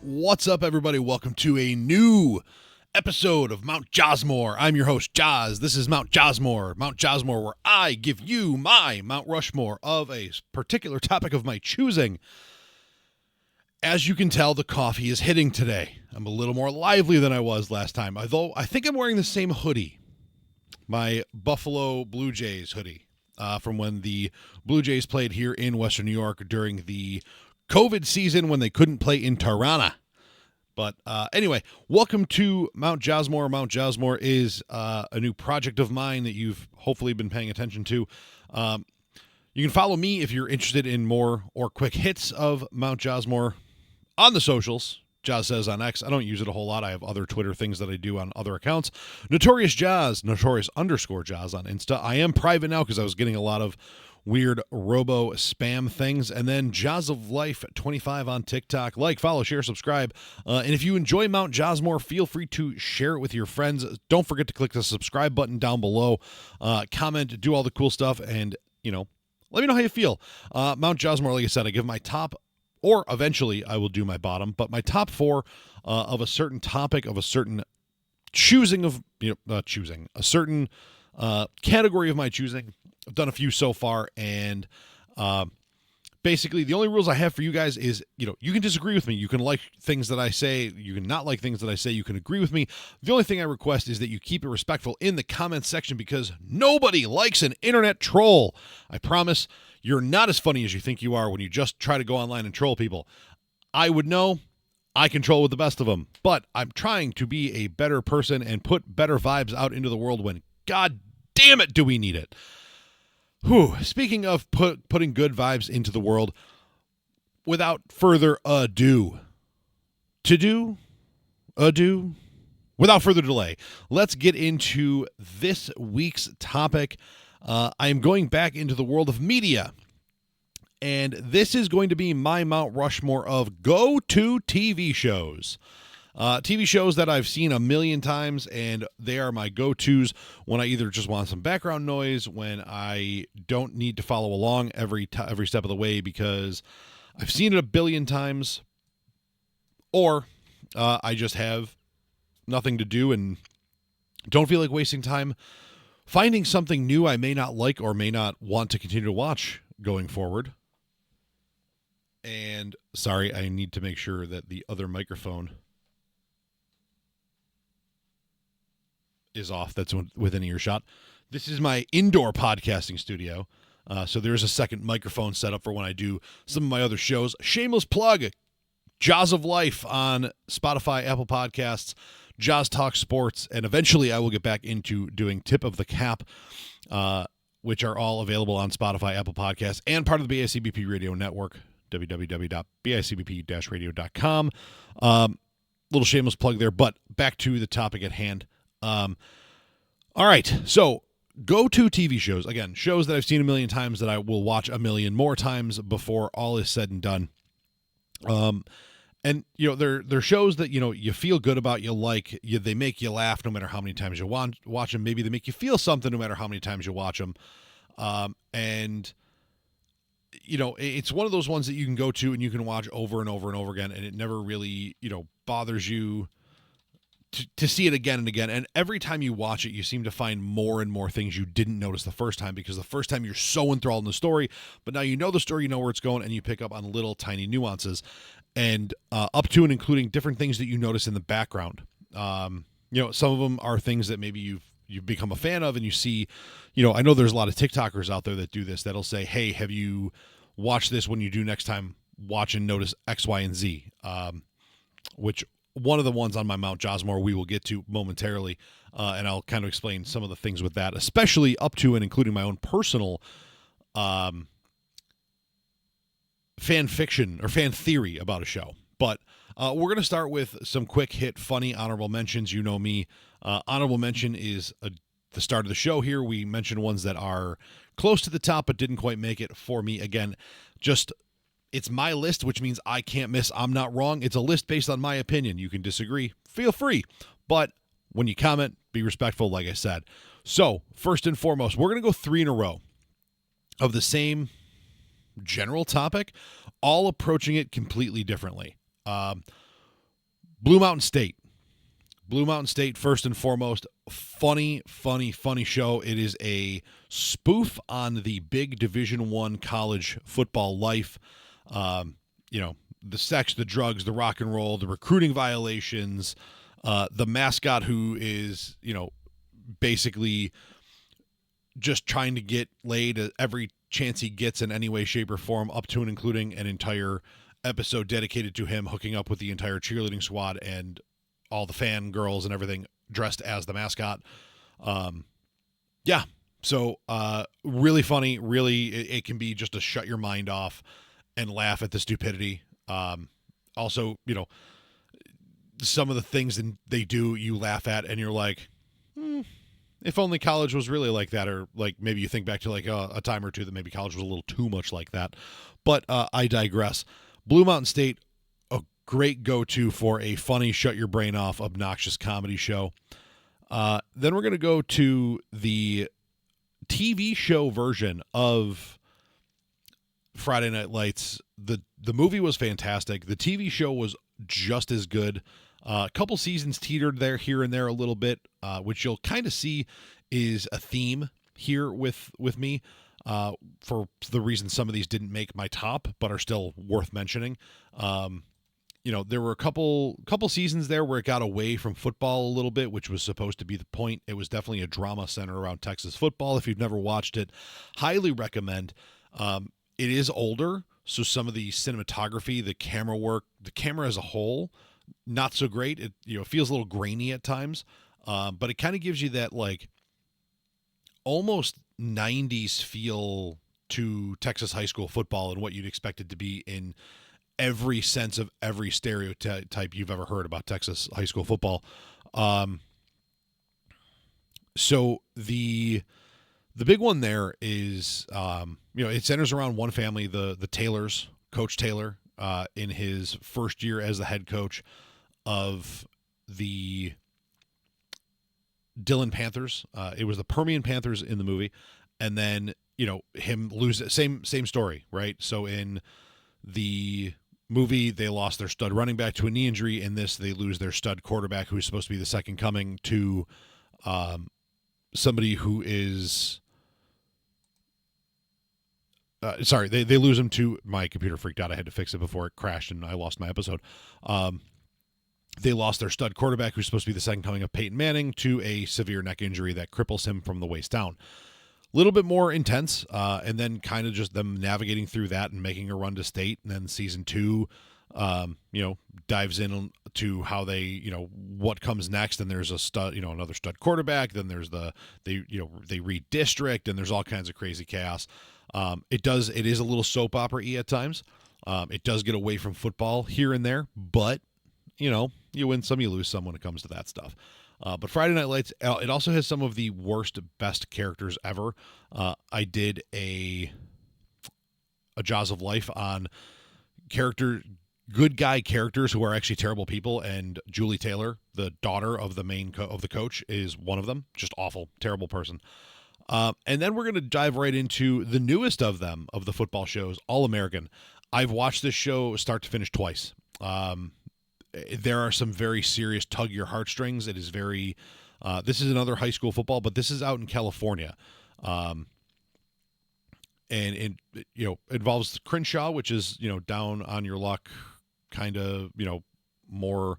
What's up, everybody? Welcome to a new episode of Mount Josmore. I'm your host, Joz. This is Mount Josmore, where I give you my Mount Rushmore of a particular topic of my choosing. As you can tell, the coffee is hitting today. I'm a little more lively than I was last time, although I think I'm wearing the same hoodie, my Buffalo Blue Jays hoodie, from when the Blue Jays played here in Western New York during the COVID season when they couldn't play in Tirana. But anyway, welcome to Mount Josmore. Mount Josmore is a new project of mine that you've hopefully been paying attention to. You can follow me if you're interested in more or quick hits of Mount Josmore on the socials. Joz says on X. I don't use it a whole lot. I have other Twitter things that I do on other accounts. Notorious Joz, notorious_Joz on Insta. I am private now because I was getting a lot of weird robo spam things. And then Joz of Life 25 on TikTok. Like, follow, share, subscribe. And if you enjoy Mount Josmore, feel free to share it with your friends. Don't forget to click the subscribe button down below. Comment, do all the cool stuff, and, let me know how you feel. Mount Josmore, like I said, I give my top, or eventually I will do my bottom, but my top four of a certain topic, of a certain choosing of, a certain category of my choosing. I've done a few so far, and basically the only rules I have for you guys is, you can disagree with me. You can like things that I say. You can not like things that I say. You can agree with me. The only thing I request is that you keep it respectful in the comments section, because nobody likes an internet troll. I promise you're not as funny as you think you are when you just try to go online and troll people. I would know. I control with the best of them, but I'm trying to be a better person and put better vibes out into the world when, God damn it, do we need it. Whew. Speaking of putting good vibes into the world, without further ado, without further delay, let's get into this week's topic. I am going back into the world of media, and this is going to be my Mount Rushmore of go-to TV shows. TV shows that I've seen a million times, and they are my go-tos when I either just want some background noise, when I don't need to follow along every step of the way because I've seen it a billion times, or I just have nothing to do and don't feel like wasting time finding something new I may not like or may not want to continue to watch going forward. And sorry, I need to make sure that the other microphone is off. That's within earshot. This is my indoor podcasting studio. So there's a second microphone set up for when I do some of my other shows. Shameless plug. Joz of Life on Spotify, Apple Podcasts, Joz Talk Sports, and eventually I will get back into doing Tip of the Cap, which are all available on Spotify, Apple Podcasts, and part of the BICBP Radio Network, www.bicbp-radio.com. Little shameless plug there, but back to the topic at hand. All right, so go-to TV shows. Again, shows that I've seen a million times that I will watch a million more times before all is said and done. And they're shows that you feel good about, you like, they make you laugh no matter how many times you watch them. Maybe they make you feel something no matter how many times you watch them. And it's one of those ones that you can go to and you can watch over and over and over again, and it never really bothers you to see it again and again. And every time you watch it, you seem to find more and more things you didn't notice the first time, because the first time you're so enthralled in the story, but now you know the story, you know where it's going, and you pick up on little tiny nuances, and up to and including different things that you notice in the background. Some of them are things that maybe you've become a fan of, and you see, I know there's a lot of TikTokers out there that do this, that'll say, hey, have you watched this? When you do next time, watch and notice X, Y, and Z, which one of the ones on my Mount Josmore we will get to momentarily, and I'll kind of explain some of the things with that, especially up to and including my own personal fan fiction or fan theory about a show. But we're going to start with some quick hit, funny honorable mentions. You know me. Honorable mention is the start of the show here. We mention ones that are close to the top but didn't quite make it for me. Again, it's my list, which means I can't miss. I'm not wrong. It's a list based on my opinion. You can disagree. Feel free. But when you comment, be respectful, like I said. So, first and foremost, we're going to go 3 in a row of the same general topic, all approaching it completely differently. Blue Mountain State. Blue Mountain State, first and foremost, funny show. It is a spoof on the big Division I college football life. The sex, the drugs, the rock and roll, the recruiting violations, the mascot who is, basically just trying to get laid every chance he gets in any way, shape, or form, up to and including an entire episode dedicated to him hooking up with the entire cheerleading squad and all the fan girls and everything dressed as the mascot. So really funny. Really, it can be just to shut your mind off and laugh at the stupidity. Also, some of the things they do, you laugh at and you're like, if only college was really like that. Or like maybe you think back to like a time or two that maybe college was a little too much like that. But I digress. Blue Mountain State, a great go-to for a funny, shut your brain off, obnoxious comedy show. Then we're going to go to the TV show version of Friday Night Lights. The movie was fantastic. The TV show was just as good. A couple seasons teetered there, here and there a little bit, which you'll kind of see is a theme here with me. For the reason some of these didn't make my top, but are still worth mentioning. There were a couple seasons there where it got away from football a little bit, which was supposed to be the point. It was definitely a drama center around Texas football. If you've never watched it, highly recommend. It is older, so some of the cinematography, the camera work, the camera as a whole, not so great. It feels a little grainy at times, but it kind of gives you that like almost 90s feel to Texas high school football and what you'd expect it to be in every sense of every stereotype you've ever heard about Texas high school football. So the big one there is, it centers around one family, the Taylors, Coach Taylor, in his first year as the head coach of the Dillon Panthers. It was the Permian Panthers in the movie. And then, him lose same story, right? So in the movie, they lost their stud running back to a knee injury. In this, they lose their stud quarterback, who's supposed to be the second coming, to somebody who is they lose him to, my computer freaked out. I had to fix it before it crashed and I lost my episode. They lost their stud quarterback, who's supposed to be the second coming of Peyton Manning, to a severe neck injury that cripples him from the waist down. A little bit more intense, and then kind of just them navigating through that and making a run to state. And then season 2, dives in to how they, what comes next. And there's a stud, another stud quarterback. Then there's they redistrict, and there's all kinds of crazy chaos. It is a little soap opera-y at times. It does get away from football here and there, but you win some, you lose some when it comes to that stuff. But Friday Night Lights, it also has some of the worst, best characters ever. I did a Jaws of Life on good guy characters who are actually terrible people, and Julie Taylor, the daughter of the main of the coach, is one of them. Just awful, terrible person. And then we're going to dive right into the newest of them, of the football shows, All American. I've watched this show start to finish twice. There are some very serious tug your heartstrings. It is very, this is another high school football, but this is out in California. And it, involves Crenshaw, which is, down on your luck, kind of, more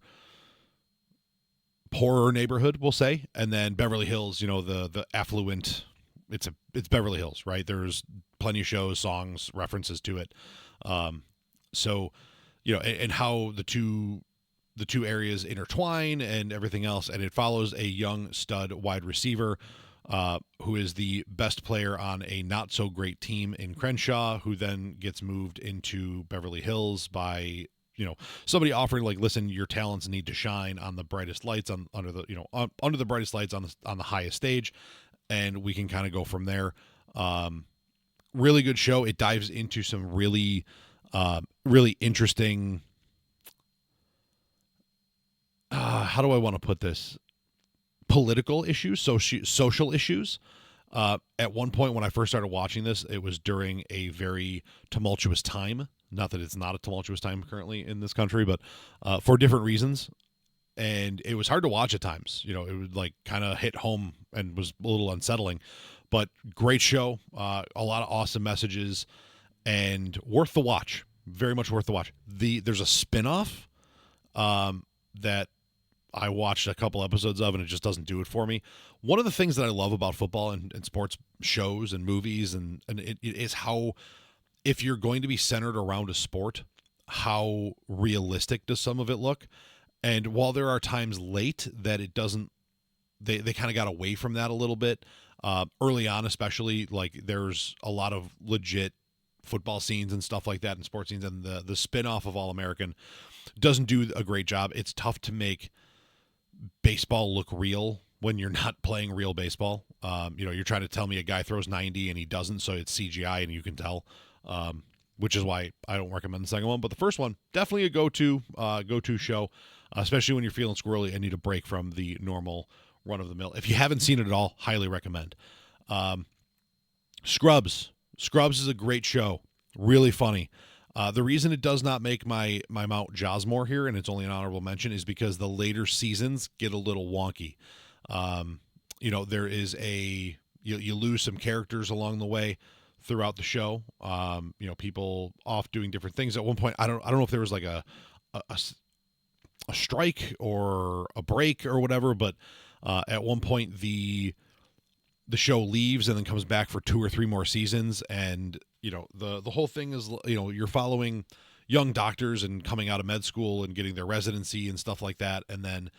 poorer neighborhood, we'll say. And then Beverly Hills, the affluent, it's Beverly Hills, right? There's plenty of shows, songs, references to it. So, and how the two areas intertwine and everything else. And it follows a young stud wide receiver who is the best player on a not so great team in Crenshaw, who then gets moved into Beverly Hills by, somebody offering like, listen, your talents need to shine on the brightest lights under the brightest lights on the highest stage. And we can kind of go from there. Really good show. It dives into some really, really interesting, how do I want to put this? Political issues, social issues. At one point when I first started watching this, it was during a very tumultuous time. Not that it's not a tumultuous time currently in this country, but for different reasons. and it was hard to watch at times. It would like kind of hit home and was a little unsettling, but great show. A lot of awesome messages and worth the watch. Very much worth the watch. There's a spinoff that I watched a couple episodes of, and it just doesn't do it for me. One of the things that I love about football and sports shows and movies and it is how, if you're going to be centered around a sport, how realistic does some of it look? And while there are times late that it doesn't, they kind of got away from that a little bit. Early on, especially, like there's a lot of legit football scenes and stuff like that and sports scenes, and the spin-off of All American doesn't do a great job. It's tough to make baseball look real when you're not playing real baseball. You're trying to tell me a guy throws 90 and he doesn't, so it's CGI and you can tell, which is why I don't recommend the second one. But the first one, definitely a go-to show, especially when you're feeling squirrely and need a break from the normal run-of-the-mill. If you haven't seen it at all, highly recommend. Scrubs is a great show, really funny. The reason it does not make my Mount Josmore here, and it's only an honorable mention, is because the later seasons get a little wonky. There is you lose some characters along the way throughout the show. People off doing different things. At one point, I don't know if there was like a strike or a break or whatever, but at one point the show leaves and then comes back for 2 or 3 more seasons, and the whole thing is you're following young doctors and coming out of med school and getting their residency and stuff like that, and then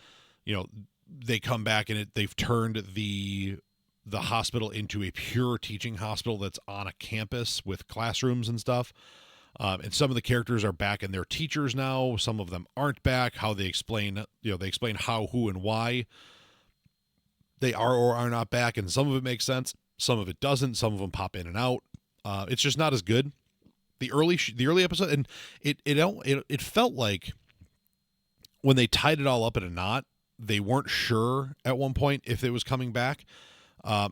they come back and they've turned the hospital into a pure teaching hospital that's on a campus with classrooms and stuff. And some of the characters are back and they're teachers now. Some of them aren't back. How they explain how, who, and why they are or are not back, and some of it makes sense, some of it doesn't. Some of them pop in and out. It's just not as good. The early episode, and it felt like when they tied it all up in a knot, they weren't sure at one point if it was coming back,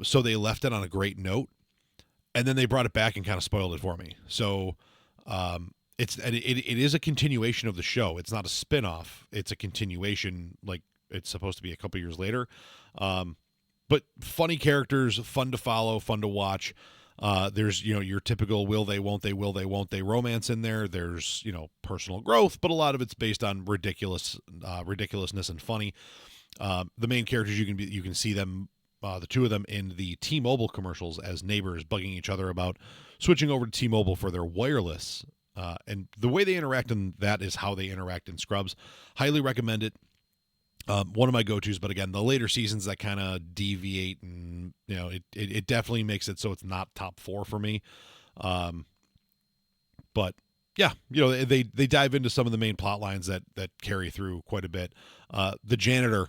so they left it on a great note, and then they brought it back and kind of spoiled it for me. So it is a continuation of the show. It's not a spin-off. It's a continuation. Like, it's supposed to be a couple years later. But funny characters, fun to follow, fun to watch. There's, your typical will they, won't they romance in there. There's, personal growth, but a lot of it's based on ridiculousness and funny. The main characters, you can see them, the two of them in the T-Mobile commercials as neighbors bugging each other about switching over to T-Mobile for their wireless. And the way they interact in that is how they interact in Scrubs. Highly recommend it. One of my go-tos, but again, the later seasons that kind of deviate, and it definitely makes it so it's not top 4 for me. But yeah, they dive into some of the main plot lines that carry through quite a bit. The janitor,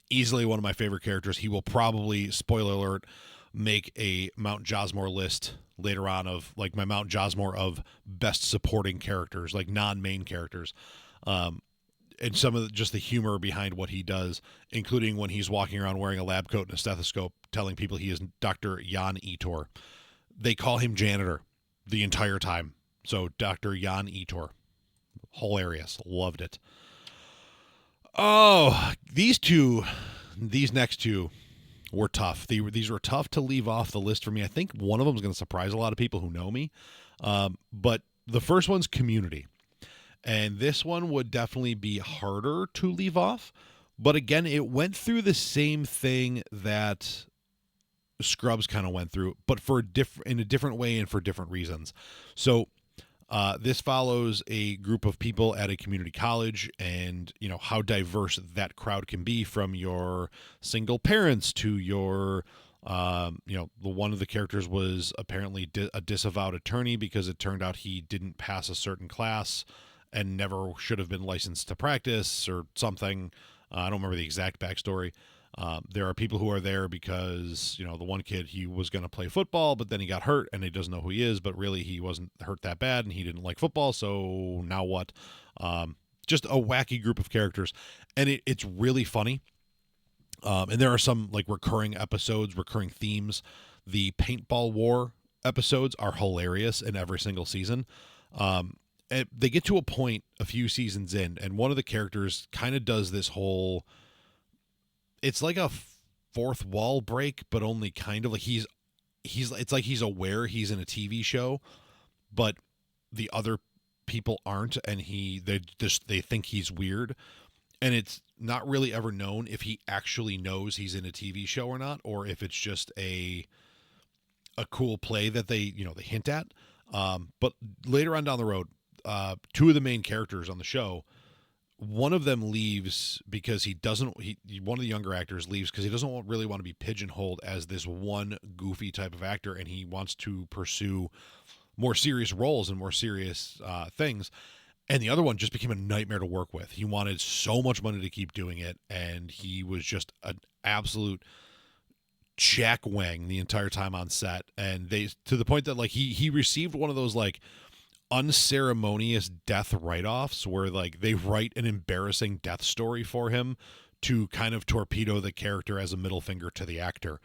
easily one of my favorite characters. He will probably, spoiler alert, make a Mount Josmore list later on of like my Mount Josmore of best supporting characters, like non-main characters. And some of just the humor behind what he does, including when he's walking around wearing a lab coat and a stethoscope, telling people he is Dr. Jan Etor. They call him janitor the entire time. So Dr. Jan Etor. Hilarious. Loved it. Oh, these next two were tough. These were tough to leave off the list for me. I think one of them is going to surprise a lot of people who know me. But the first one's Community. And this one would definitely be harder to leave off. But again, it went through the same thing that Scrubs kind of went through, but in a different way and for different reasons. So this follows a group of people at a community college, and how diverse that crowd can be, from your single parents to your the one of the characters was apparently a disavowed attorney because it turned out he didn't pass a certain class and never should have been licensed to practice or something. I don't remember the exact backstory. There are people who are there because, the one kid, he was going to play football, but then he got hurt and he doesn't know who he is, but really he wasn't hurt that bad and he didn't like football. So now what? Just a wacky group of characters. And it's really funny. And there are some like recurring episodes, recurring themes. The paintball war episodes are hilarious in every single season. they get to a point a few seasons in, and one of the characters kind of does this whole, it's like a fourth wall break, but only kind of like it's like he's aware he's in a TV show, but the other people aren't, and they think he's weird, and it's not really ever known if he actually knows he's in a TV show or not, or if it's just a cool play that they hint at. But later on down the road, two of the main characters on the show, one of them leaves because he doesn't. One of the younger actors leaves because he doesn't really want to be pigeonholed as this one goofy type of actor, and he wants to pursue more serious roles and more serious things. And the other one just became a nightmare to work with. He wanted so much money to keep doing it, and he was just an absolute jack wang the entire time on set. And they, to the point that like he received one of those like unceremonious death write-offs where like they write an embarrassing death story for him to kind of torpedo the character as a middle finger to the actor.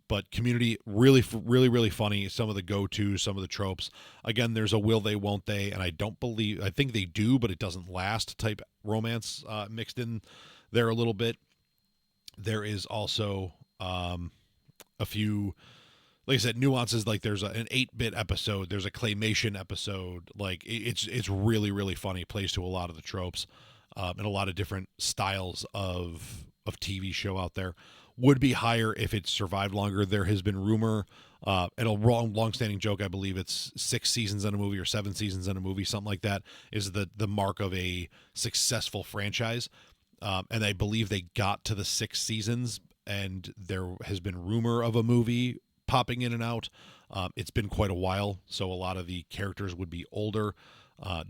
But Community, really, really, really funny. Some of the go-tos, some of the tropes. Again, there's a will they, won't they, and I think they do, but it doesn't last type romance mixed in there a little bit. There is also a few, like I said, nuances. Like there's an 8-bit episode, there's a claymation episode. Like it's really, really funny. It plays to a lot of the tropes and a lot of different styles of TV show out there. Would be higher if it survived longer. There has been rumor, and a long-standing joke, I believe it's 6 seasons in a movie or 7 seasons in a movie, something like that, is the mark of a successful franchise. And I believe they got to the 6 seasons, and there has been rumor of a movie popping in and out. It's been quite a while, so a lot of the characters would be older.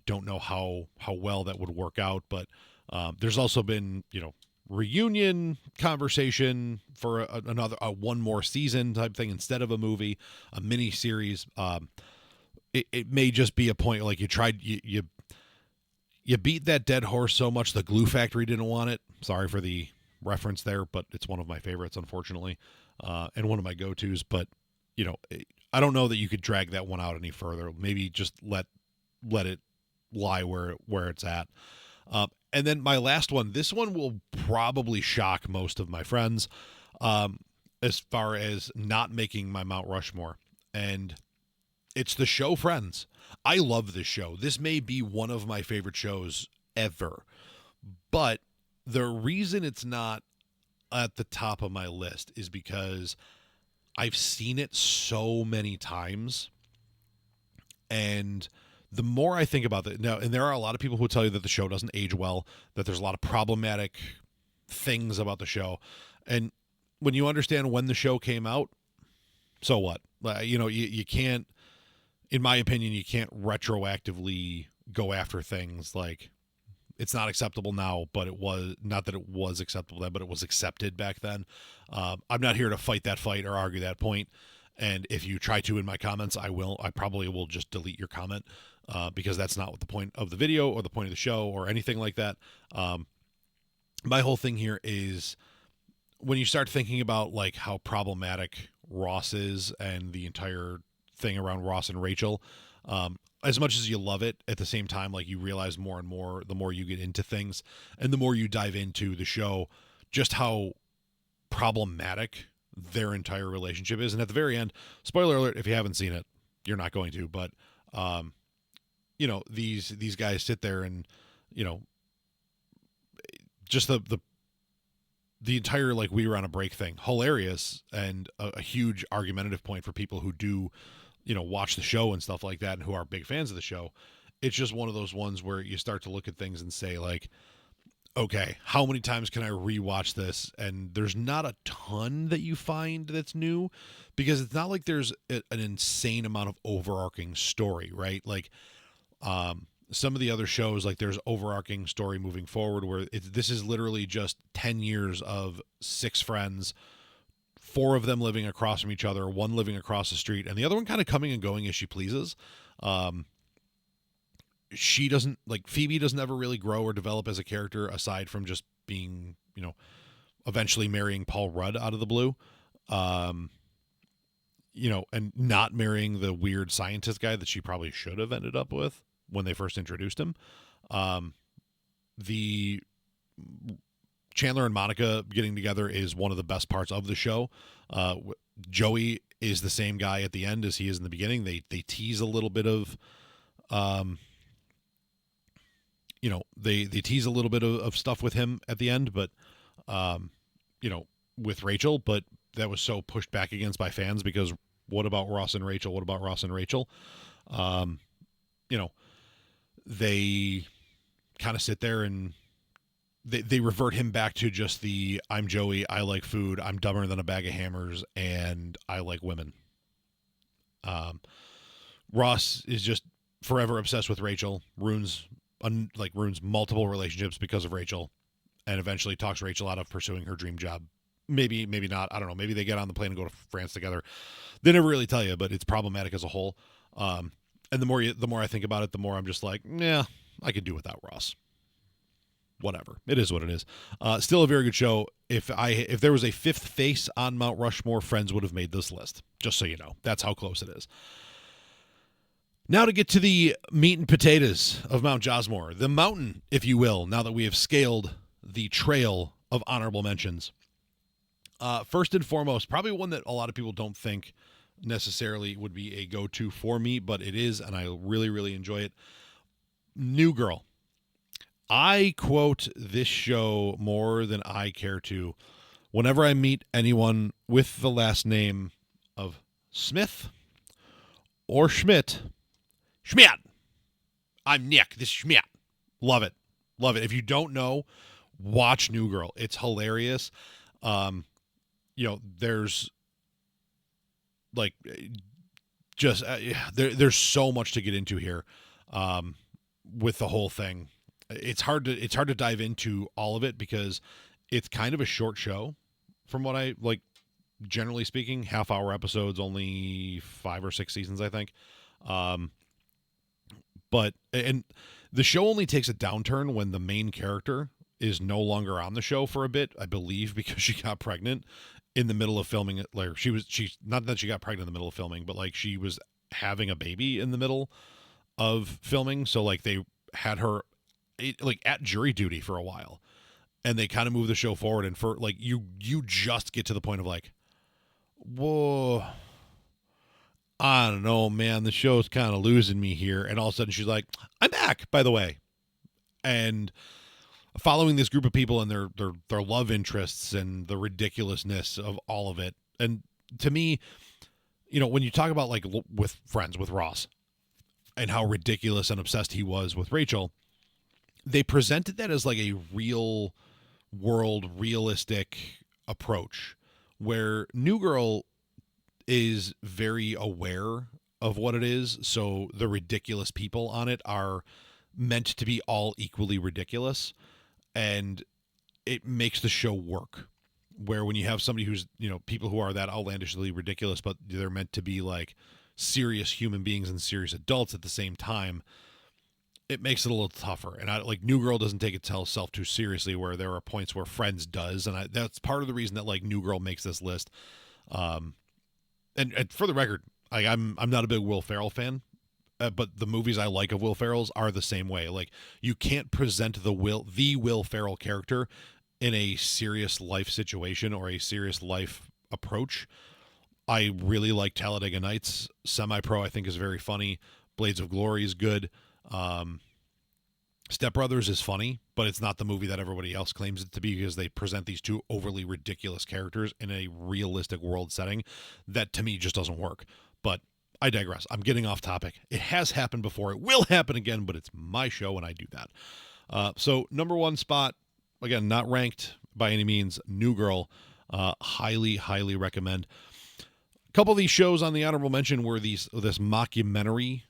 Don't know how well that would work out, but there's also been, reunion conversation for another one more season type thing instead of a movie, a mini series. It may just be a point like you beat that dead horse so much the glue factory didn't want it. Sorry for the reference there, but it's one of my favorites, unfortunately, and one of my go-tos. But I don't know that you could drag that one out any further. Maybe just let it lie where it's at. And then my last one, this one will probably shock most of my friends as far as not making my Mount Rushmore. And it's the show Friends. I love this show. This may be one of my favorite shows ever. But the reason it's not at the top of my list is because I've seen it so many times. And the more I think about it now, and there are a lot of people who tell you that the show doesn't age well, that there's a lot of problematic things about the show. And when you understand when the show came out, so what? You can't, in my opinion, you can't retroactively go after things like it's not acceptable now, but it was not that it was acceptable then, but it was accepted back then. I'm not here to fight that fight or argue that point. And if you try to in my comments, I probably will just delete your comment because that's not what the point of the video or the point of the show or anything like that. My whole thing here is when you start thinking about like how problematic Ross is and the entire thing around Ross and Rachel, as much as you love it, at the same time, like you realize more and more the more you get into things and the more you dive into the show, just how problematic their entire relationship is. And at the very end, spoiler alert, if you haven't seen it, you're not going to, but these guys sit there and just the entire like we were on a break thing, hilarious and a huge argumentative point for people who do watch the show and stuff like that and who are big fans of the show. It's just one of those ones where you start to look at things and say like, okay, how many times can I rewatch this? And there's not a ton that you find that's new because it's not like there's an insane amount of overarching story, right? Like some of the other shows, like there's overarching story moving forward where this is literally just 10 years of 6 friends, 4 of them living across from each other, 1 living across the street, and the other one kind of coming and going as she pleases. Phoebe doesn't ever really grow or develop as a character aside from just being, eventually marrying Paul Rudd out of the blue, and not marrying the weird scientist guy that she probably should have ended up with. when they first introduced him. The Chandler and Monica getting together is one of the best parts of the show. Joey is the same guy at the end as he is in the beginning. They tease a little bit of, they tease a little bit of stuff with him at the end, but, with Rachel, but that was so pushed back against by fans because what about Ross and Rachel? What about Ross and Rachel? They kind of sit there and they revert him back to just the I'm Joey, I like food, I'm dumber than a bag of hammers, and I like women. Ross is just forever obsessed with Rachel, ruins multiple relationships because of Rachel, and eventually talks Rachel out of pursuing her dream job. Maybe not. I don't know. Maybe they get on the plane and go to France together. They never really tell you, but it's problematic as a whole. And the more I think about it, the more I'm just like, yeah, I could do without Ross. Whatever. It is what it is. Still a very good show. If there was a fifth face on Mount Rushmore, Friends would have made this list. Just so you know. That's how close it is. Now to get to the meat and potatoes of Mount Josmore. The mountain, if you will, now that we have scaled the trail of honorable mentions. First and foremost, probably one that a lot of people don't think necessarily would be a go-to for me, but it is, and I really, really enjoy it. New Girl. I quote this show more than I care to whenever I meet anyone with the last name of Smith or Schmidt. Schmidt! I'm Nick. This is Schmidt. Love it. Love it. If you don't know, watch New Girl. It's hilarious. There's like just there's so much to get into here with the whole thing. It's hard to dive into all of it because it's kind of a short show from what I like, generally speaking, half-hour episodes, only 5 or 6 seasons, I think. But the show only takes a downturn when the main character is no longer on the show for a bit, I believe, because she got pregnant in the middle of filming it. Like she's not that she got pregnant in the middle of filming, but like she was having a baby in the middle of filming. So like they had her like at jury duty for a while, and they kind of moved the show forward. And for like you just get to the point of like, whoa, I don't know, man, the show's kind of losing me here. And all of a sudden she's like, I'm back, by the way. And following this group of people and their love interests and the ridiculousness of all of it. And to me, when you talk about like with Friends with Ross and how ridiculous and obsessed he was with Rachel, they presented that as like a real world, realistic approach where New Girl is very aware of what it is. So the ridiculous people on it are meant to be all equally ridiculous. And it makes the show work, where when you have somebody who's, people who are that outlandishly ridiculous, but they're meant to be like serious human beings and serious adults at the same time, it makes it a little tougher. And like New Girl doesn't take itself too seriously, where there are points where Friends does. And that's part of the reason that like New Girl makes this list. And for the record, I'm not a big Will Ferrell fan. But the movies I like of Will Ferrell's are the same way. Like you can't present the Will Ferrell character in a serious life situation or a serious life approach. I really like Talladega Nights. Semi-Pro I think is very funny. Blades of Glory is good. Step Brothers is funny, but it's not the movie that everybody else claims it to be because they present these two overly ridiculous characters in a realistic world setting that to me just doesn't work. But I digress. I'm getting off topic. It has happened before. It will happen again, but it's my show and I do that. So number one spot, again, not ranked by any means, New Girl. Highly, highly recommend. A couple of these shows on the honorable mention were this mockumentary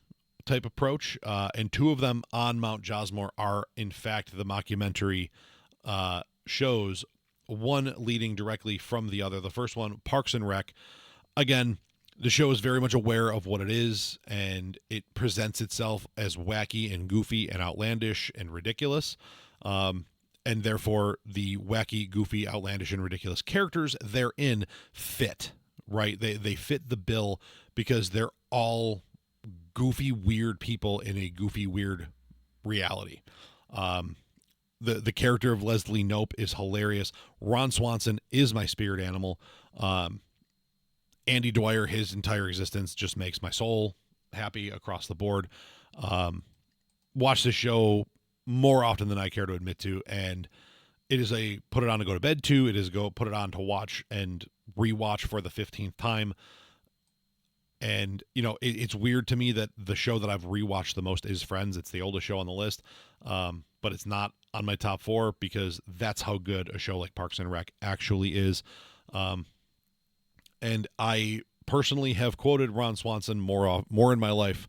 type approach, and two of them on Mount Josmore are, in fact, the mockumentary shows, one leading directly from the other. The first one, Parks and Rec. Again, the show is very much aware of what it is, and it presents itself as wacky and goofy and outlandish and ridiculous. And therefore, the wacky, goofy, outlandish, and ridiculous characters therein fit, right? They fit the bill because they're all goofy, weird people in a goofy, weird reality. Um, the character of Leslie Knope is hilarious. Ron Swanson is my spirit animal. Andy Dwyer, his entire existence just makes my soul happy across the board. Watch this show more often than I care to admit to, and it is a put it on to go to bed to. It is go put it on to watch and rewatch for the 15th time. And, it's weird to me that the show that I've rewatched the most is Friends. It's the oldest show on the list, but it's not on my top 4 because that's how good a show like Parks and Rec actually is. And I personally have quoted Ron Swanson more in my life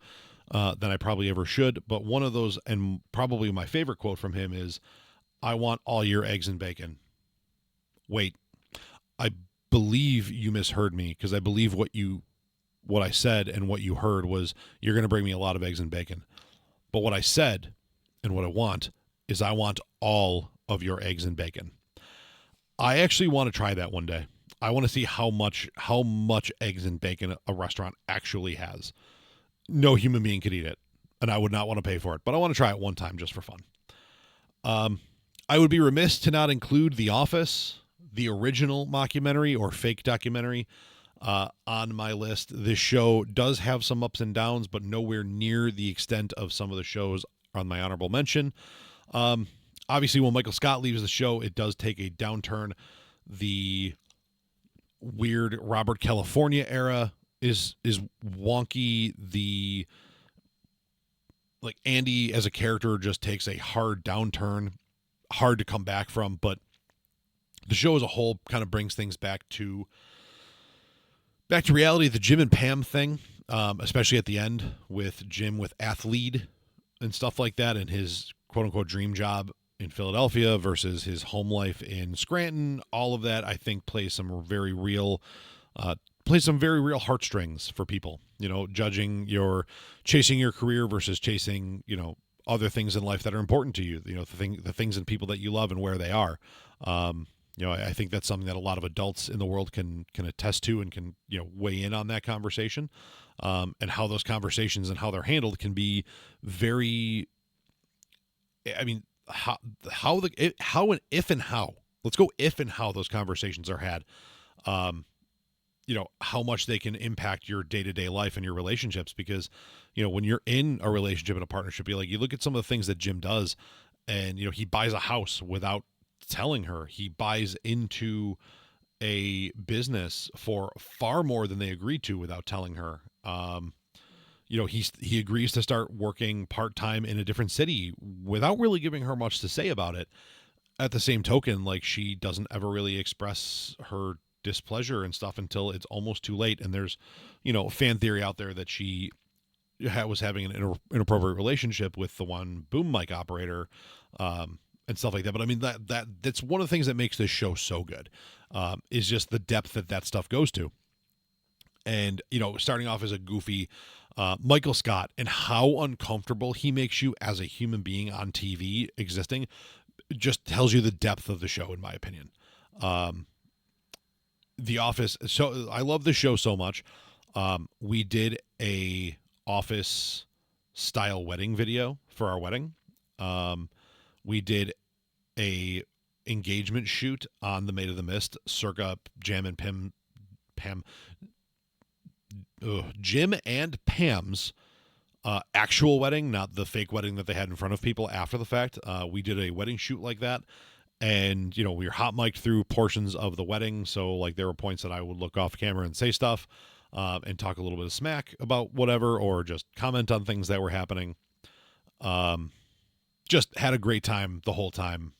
than I probably ever should. But one of those, and probably my favorite quote from him is, "I want all your eggs and bacon." Wait, I believe you misheard me, because I believe what I said and what you heard was, "You're going to bring me a lot of eggs and bacon." But what I said and what I want is, I want all of your eggs and bacon. I actually want to try that one day. I want to see how much eggs and bacon a restaurant actually has. No human being could eat it, and I would not want to pay for it, but I want to try it one time just for fun. I would be remiss to not include The Office, the original mockumentary or fake documentary, on my list. This show does have some ups and downs, but nowhere near the extent of some of the shows on my honorable mention. Obviously, when Michael Scott leaves the show, it does take a downturn. The weird Robert California era is wonky. The Andy as a character just takes a hard downturn, hard to come back from. But the show as a whole kind of brings things back to reality. The Jim and Pam thing, especially at the end with Jim with Athlete and stuff like that, and his quote unquote dream job in Philadelphia versus his home life in Scranton. All of that, I think, plays some very real heartstrings for people. Chasing your career versus chasing, other things in life that are important to you. The things and people that you love and where they are. I think that's something that a lot of adults in the world can attest to and can, weigh in on that conversation, and how those conversations and how they're handled can be very, how and if and how. Let's go if and how those conversations are had. How much they can impact your day-to-day life and your relationships, because, when you're in a relationship and a partnership, you look at some of the things that Jim does, and, he buys a house without telling her. He buys into a business for far more than they agreed to without telling her. He agrees to start working part-time in a different city without really giving her much to say about it. At the same token, she doesn't ever really express her displeasure and stuff until it's almost too late. And there's, fan theory out there that she was having an inappropriate relationship with the one boom mic operator, and stuff like that. But that's one of the things that makes this show so good, is just the depth that stuff goes to. And, starting off as a goofy Michael Scott, and how uncomfortable he makes you as a human being on TV existing, just tells you the depth of the show, in my opinion. The Office. So I love the show so much. We did a Office style wedding video for our wedding. We did a engagement shoot on the Maid of the Mist, circa Jim and Pam's actual wedding, not the fake wedding that they had in front of people after the fact. We did a wedding shoot like that. And, we were hot mic'd through portions of the wedding. So, there were points that I would look off camera and say stuff, and talk a little bit of smack about whatever, or just comment on things that were happening. Just had a great time the whole time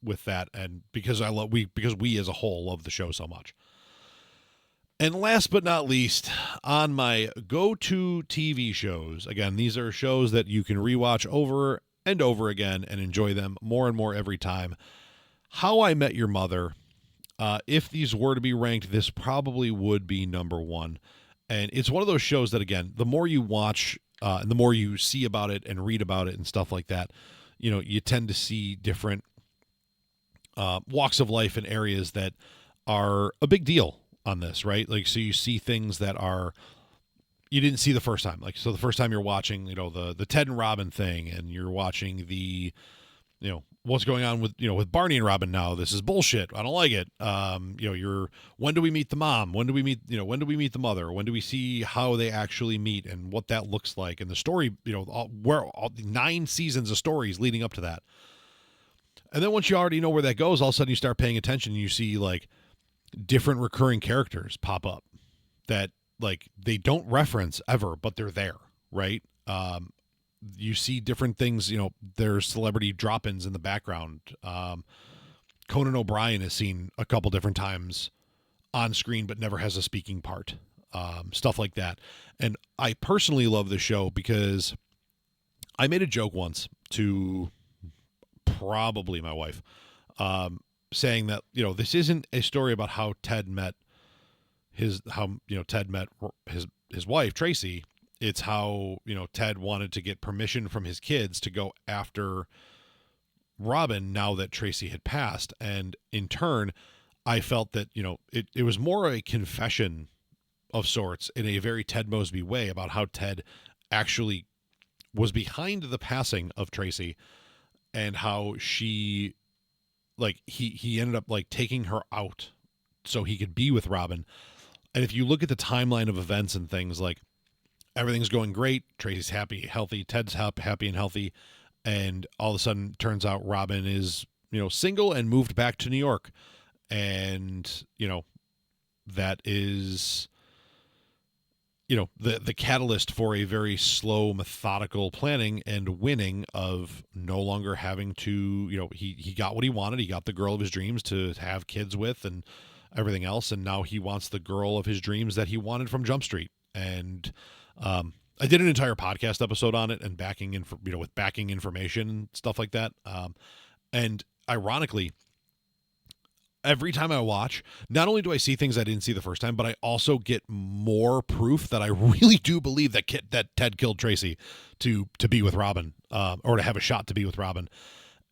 with that. And because we as a whole love the show so much. And last but not least, on my go-to TV shows, again, these are shows that you can rewatch over and over again and enjoy them more and more every time. How I Met Your Mother. If these were to be ranked, this probably would be number one. And it's one of those shows that, again, the more you watch and the more you see about it and read about it and stuff like that, you tend to see different walks of life and areas that are a big deal on this, right? So you see things that are, you didn't see the first time. Like, so the first time you're watching, the Ted and Robin thing, and you're watching the, what's going on with, with Barney and Robin now. This is bullshit. I don't like it. When do we meet the mom? When do we meet the mother? When do we see how they actually meet and what that looks like? And the story, all 9 seasons of stories leading up to that. And then once you already know where that goes, all of a sudden you start paying attention and you see like different recurring characters pop up that like they don't reference ever, but they're there, right? You see different things, there's celebrity drop-ins in the background. Conan O'Brien is seen a couple different times on screen, but never has a speaking part. Stuff like that. And I personally love the show because I made a joke once to probably my wife, saying that, this isn't a story about how Ted met his wife, Tracy. It's how, Ted wanted to get permission from his kids to go after Robin now that Tracy had passed. And in turn, I felt that, it was more a confession of sorts in a very Ted Mosby way about how Ted actually was behind the passing of Tracy and how she, like, he ended up like taking her out so he could be with Robin. And if you look at the timeline of events and things, like, everything's going great. Tracy's happy, healthy. Ted's happy and healthy. And all of a sudden, turns out Robin is, single and moved back to New York. And, that is, the catalyst for a very slow, methodical planning and winning of no longer having to, he got what he wanted. He got the girl of his dreams to have kids with and everything else. And now he wants the girl of his dreams that he wanted from Jump Street. And, I did an entire podcast episode on it and with backing information and stuff like that. And ironically, every time I watch, not only do I see things I didn't see the first time, but I also get more proof that I really do believe that Ted killed Tracy to be with Robin, or to have a shot to be with Robin,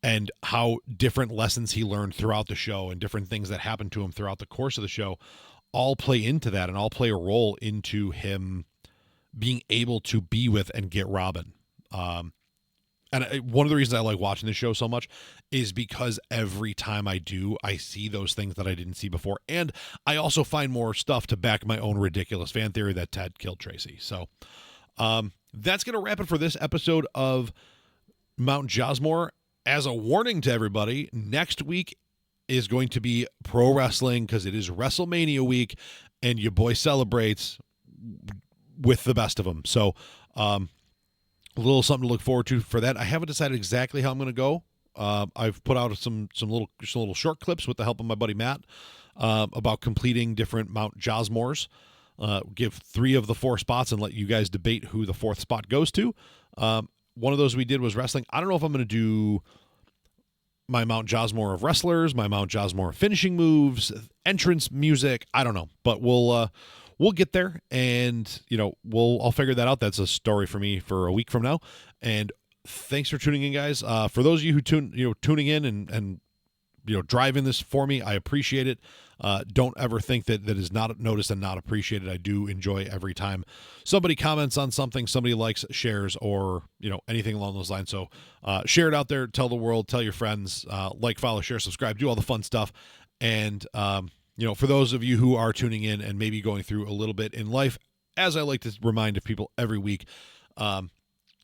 and how different lessons he learned throughout the show and different things that happened to him throughout the course of the show all play into that and all play a role into him being able to be with and get Robin. And one of the reasons I like watching this show so much is because every time I do, I see those things that I didn't see before. And I also find more stuff to back my own ridiculous fan theory that Ted killed Tracy. So that's going to wrap it for this episode of Mount Josmore. As a warning to everybody, next week is going to be pro wrestling because it is WrestleMania week and your boy celebrates with the best of them. So a little something to look forward to for that. I haven't decided exactly how I'm going to go. I've put out some little short clips with the help of my buddy Matt about completing different Mount Josmores. Give 3 of the 4 spots and let you guys debate who the 4th spot goes to. One of those we did was wrestling. I don't know if I'm going to do my Mount Josmore of wrestlers, my Mount Josmore of finishing moves, entrance music. I don't know, but we'll get there, and I'll figure that out. That's a story for me for a week from now. And thanks for tuning in, guys. For those of you who tuning in and driving this for me, I appreciate it. Don't ever think that is not noticed and not appreciated. I do enjoy every time somebody comments on something, somebody likes, shares, or anything along those lines. So share it out there, tell the world, tell your friends, like, follow, share, subscribe, do all the fun stuff. And for those of you who are tuning in and maybe going through a little bit in life, as I like to remind people every week,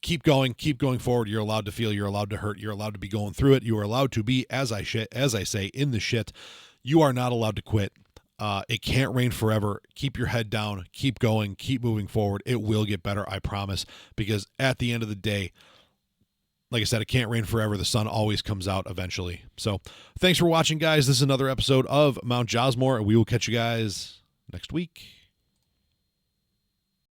keep going forward. You're allowed to feel, you're allowed to hurt, you're allowed to be going through it. You are allowed to be, as I say, in the shit. You are not allowed to quit. It can't rain forever. Keep your head down, keep going, keep moving forward. It will get better, I promise, because at the end of the day, like I said, it can't rain forever. The sun always comes out eventually. So thanks for watching, guys. This is another episode of Mount Josmore, and we will catch you guys next week.